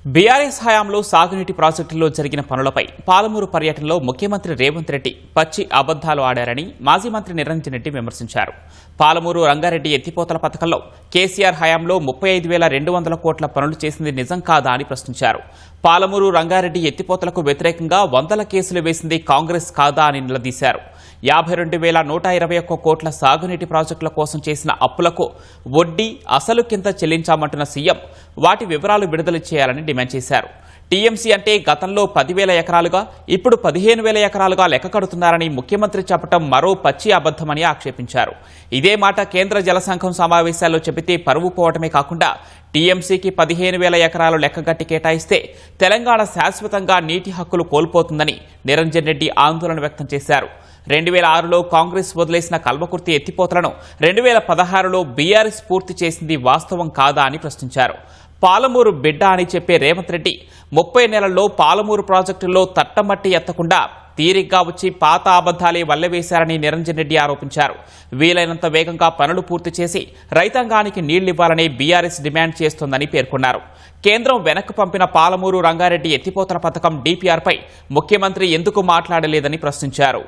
BRS హయాంలో సాగునీటి ప్రాజెక్టుల్లో జరిగిన పనులపై పాలమూరు పర్యటనలో ముఖ్యమంత్రి రేవంత్ రెడ్డి పచ్చి అబద్దాలు ఆడారని మాజీ మంత్రి నిరంజన్ రెడ్డి విమర్శించారు. పాలమూరు రంగారెడ్డి ఎత్తిపోతల పథకంలో కేసీఆర్ హయాంలో 35,200 కోట్ల పనులు చేసింది నిజం కాదా అని ప్రశ్నించారు. పాలమూరు రంగారెడ్డి ఎత్తిపోతలకు వ్యతిరేకంగా 100 కేసులు వేసింది కాంగ్రెస్ కాదా అని నిలదీశారు. 52,121 కోట్ల సాగునీటి ప్రాజెక్టుల కోసం చేసిన అప్పులకు వడ్డీ అసలు కింద చెల్లించామంటున్న సీఎం వాటి వివరాలు విడుదల చేయాలని డిమాండ్ చేశారు. టీఎంసీ అంటే గతంలో 10,000 ఎకరాలుగా ఇప్పుడు 15,000 ఎకరాలుగా లెక్క కడుతున్నారని ముఖ్యమంత్రి చెప్పడం మరో పచ్చి అబద్దమని ఆక్షేపించారు. ఇదే మాట కేంద్ర జలసంఘం సమావేశాల్లో చెబితే పరువు పోవటమే కాకుండా టీఎంసీకి 15,000 ఎకరాలు లెక్కగట్టి కేటాయిస్తే తెలంగాణ శాశ్వతంగా నీటి హక్కులు కోల్పోతుందని నిరంజన్ రెడ్డి ఆందోళన వ్యక్తం చేశారు. 2006లో కాంగ్రెస్ వదిలేసిన కల్వకుర్తి ఎత్తిపోతలను 2016లో బీఆర్ఎస్ పూర్తి చేసింది వాస్తవం కాదా అని ప్రశ్నించారు. పాలమూరు బిడ్డ అని చెప్పే రేవంత్ రెడ్డి 30 నెలల్లో పాలమూరు ప్రాజెక్టుల్లో తట్టమట్టి ఎత్తకుండా తీరిగ్గా వచ్చి పాత అబద్దాలే వల్లెవేశారని నిరంజన్ రెడ్డి ఆరోపించారు. వీలైనంత వేగంగా పనులు పూర్తి చేసి రైతాంగానికి నీళ్లివ్వాలని బీఆర్ఎస్ డిమాండ్ చేస్తోందని పేర్కొన్నారు. కేంద్రం వెనక్కు పంపిన పాలమూరు రంగారెడ్డి ఎత్తిపోతల పథకం డీపీఆర్పై ముఖ్యమంత్రి ఎందుకు మాట్లాడలేదని ప్రశ్నించారు.